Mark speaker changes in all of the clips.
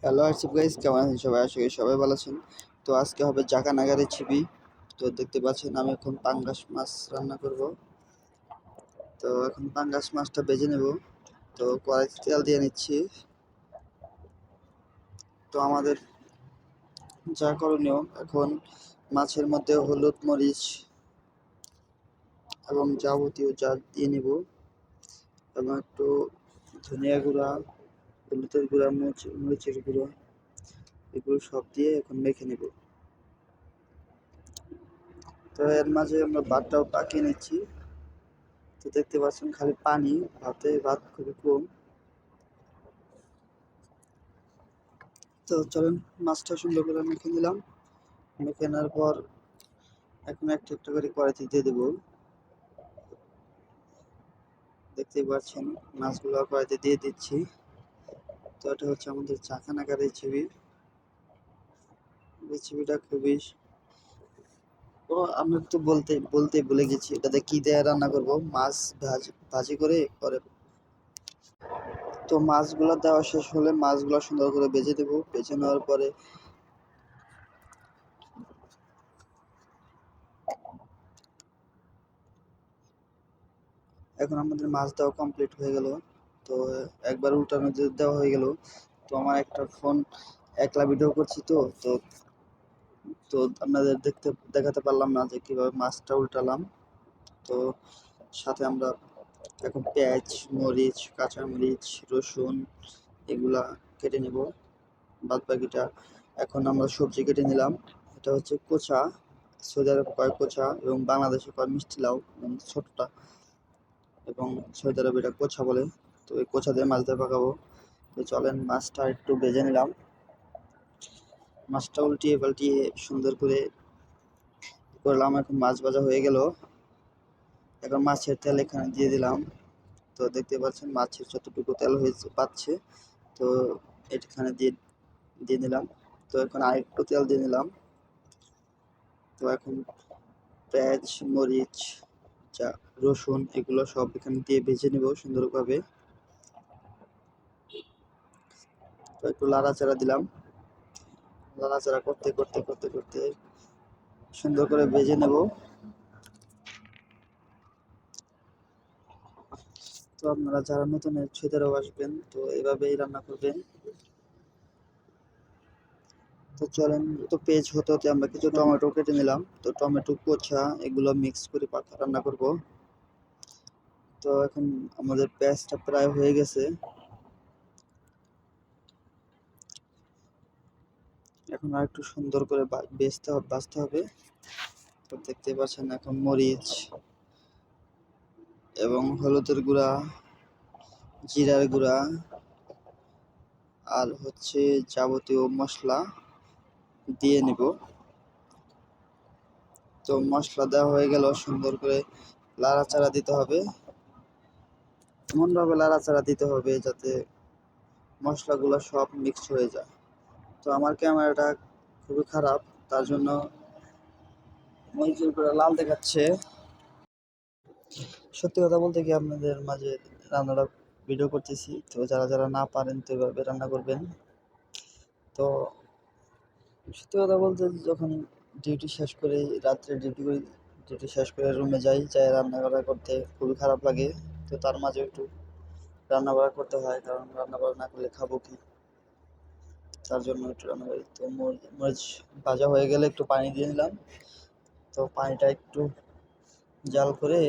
Speaker 1: Hello Asif guys, কেমন আছেন সবাই? আশা করি সবাই ভালো আছেন। তো আজকে হবে জাকা নাগারে ছিপি। তো দেখতে পাচ্ছেন আমি এখন পাঙ্গাস মাছ রান্না করব। তো এখন পাঙ্গাস মাছটা ভেজে নেব। তো কড়াইতে তেল দিয়ে নিচ্ছি। তো আমাদের যা করণীয়, এখন মাছের মধ্যে হলুদ, মরিচ এবং যাবতীয় যা দিয়ে নেব, এবং একটু ধনিয়া গুঁড়া, হলুদের গুঁড়া, মরিচের গুঁড়া, এগুলো সব দিয়ে এখন মেখে নেব। তো এর মাঝে আমরা ভাতটাও পাকিয়ে নিচ্ছি। তো দেখতে পাচ্ছেন খালি পানি, ভাত খুবই কম। তো চলেন, মাছটা সুন্দর করে মেখে নিলাম। মেখে নেওয়ার পর এখন একটা একটা করে কড়াইতে দিয়ে দেবো। দেখতেই পাচ্ছেন মাছগুলো কড়াইতে দিয়ে দিচ্ছি। তো এটা হচ্ছে আমাদের চাখানাকার রেসিপি। রেসিপিটা খুবই, ও আমরা তো বলতে ভুলে গেছি, এটাতে কি দিয়ে রান্না করব। মাছ ভাজি করে পরে। তো মাছগুলো দেওয়া শেষ হলে মাছগুলো সুন্দর করে ভেজে দেবো। ভেজে নেওয়ার পরে এখন আমাদের মাছ দেওয়া কমপ্লিট হয়ে গেল। তো একবার উল্টানো দেওয়া হয়ে গেল। তো আমার একটা ফোন একলা ভিডিও করছি, তো তো তো আপনাদের দেখাতে পারলাম না যে কিভাবে মাছটা উল্টালাম। তো সাথে আমরা এখন পেঁয়াজ, মরিচ, কাঁচামরিচ, রসুন এগুলা কেটে নেব। বাদ বাকিটা এখন আমরা সবজি কেটে নিলাম। এটা হচ্ছে কোচা, সৌদি আরবে কয় কোচা এবং বাংলাদেশে কয় মিষ্টি লাউ, এবং ছোটটা, এবং সৌদি আরবে এটা কোচা বলে। তো এই কোচা দিয়ে মাছ দিয়ে পাকাবো। তো চলেন, মাছটা একটু ভেজে নিলাম। মাছটা উল্টিয়ে পাল্টিয়ে সুন্দর করে করলাম। এখন মাছ ভাজা হয়ে গেল। এখন মাছের তেল এখানে দিয়ে দিলাম। তো দেখতে পাচ্ছেন মাছের যতটুকু তেল হয়েছে পাচ্ছে, তো এখানে দিয়ে দিয়ে দিলাম। তো এখন আরেকটু তেল দিয়ে নিলাম। তো এখন পেঁয়াজ, মরিচ, রসুন এগুলো সব এখানে দিয়ে ভেজে নিব সুন্দরভাবে। তো একটু লাড়াচাড়া দিলাম। নাড়াচাড়া করতে করতে করতে করতে সুন্দর করে ভেজে নেব। তো আপনারা যারা নতুন ছেলেরাও আসবেন, তো এভাবেই রান্না করবেন। তো চলেন, তো পেঁয়াজ হতে হতে আমরা কিছু টমেটো কেটে নিলাম। তো টমেটো কোচা এগুলো মিক্স করে পাতা রান্না করব। তো এখন আমাদের পেঁয়াজটা প্রায় হয়ে গেছে। এখন আর একটু সুন্দর করে ভাজতে হবে। তো দেখতে পাচ্ছেন এখন মরিচ এবং হলুদের গুঁড়া, জিরার গুঁড়া আর হচ্ছে যাবতীয় মশলা দিয়ে নিব। তো মশলা দেওয়া হয়ে গেল, সুন্দর করে লাড়াচাড়া দিতে হবে। এমনভাবে লাড়াচাড়া দিতে হবে যাতে মশলাগুলো সব মিক্স হয়ে যায়। তো আমার ক্যামেরাটা খুবই খারাপ, তার জন্য মরিচের গুঁড়া লাল দেখাচ্ছে। সত্যি কথা বলতে কি, আপনাদের মাঝে রান্নাটা ভিডিও করতেছি। তো যারা যারা না পারেন তো এভাবে রান্না করবেন। তো সত্যি কথা বলতে, যখন ডিউটি শেষ করে রাত্রে ডিউটি শেষ করে রুমে যাই রান্না বান্না করতে খুবই খারাপ লাগে। তো তার মাঝে একটু রান্না বান্না করতে হয়, কারণ রান্না বান্না না করলে খাবো কি, তার জন্য একটু রান্না করি। তো মরিচ ভাজা হয়ে গেলে একটু পানি দিয়ে নিলাম। তো পানিটা একটু জাল করে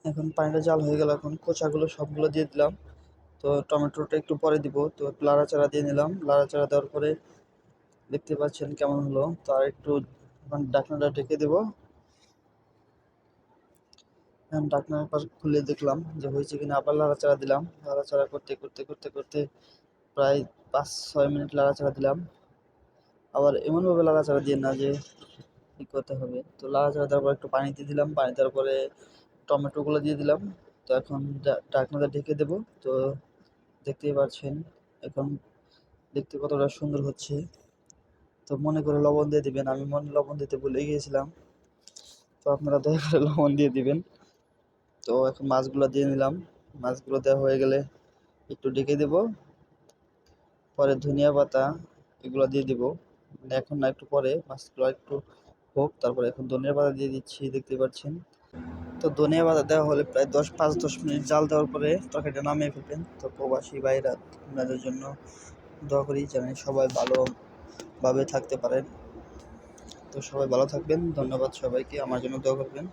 Speaker 1: এখন পানিটা জাল হয়ে গেল, এখন কোচাগুলো সবগুলো দিয়ে দিলাম। তো টমেটোটা একটু পরে দিব। তো একটু লাড়াচাড়া দিয়ে নিলাম। লাড়াচাড়া দেওয়ার পরে দেখতে পাচ্ছেন কেমন হলো। তো আর একটু এখন ঢাকনাটা ঢেকে দেবো। এখন ঢাকনার পাশ খুলে দেখলাম যে হয়েছে কিনা, আবার লাড়াচাড়া দিলাম। লাড়াচাড়া করতে করতে করতে করতে প্রায় 5-6 মিনিট লাড়াচাড়া দিলাম। আবার এমনভাবে লাড়াচাড়া দিয়ে না যে ঠিক করতে হবে। তো লাড়াচাড়া দেওয়ার পর একটু পানি দিয়ে দিলাম। পানি দেওয়ার পরে টমেটোগুলো দিয়ে দিলাম। তো এখন ঢাকনাটা ঢেকে দেবো। তো দেখতেই পাচ্ছেন এখন দেখতে কতটা সুন্দর হচ্ছে। তো মনে করে লবণ দিয়ে দিবেন। আমি লবণ দিতে ভুলে গিয়েছিলাম। তো আপনারা দয়া করে লবণ দিয়ে দিবেন। তো এখন মাছগুলো দিয়ে নিলাম। মাছগুলো দেওয়া হয়ে গেলে একটু ঢেকে দেব, পরে ধনিয়া পাতা এগুলো দিয়ে দিব। মানে এখন না, একটু পরে, মাছগুলো একটু হোক, তারপরে এখন ধনিয়া পাতা দিয়ে দিচ্ছি, দেখতে পাচ্ছেন। তো ধনিয়া পাতা দেওয়া হলে প্রায় 5-10 মিনিট জাল দেওয়ার পরে তরকারিটা নামিয়ে ফেলবেন। তো প্রবাসী ভাইরা, আপনাদের জন্য দোয়া করি যেন সবাই ভালোভাবে থাকতে পারেন। তো সবাই ভালো থাকবেন, ধন্যবাদ সবাইকে, আমার জন্য দোয়া করবেন।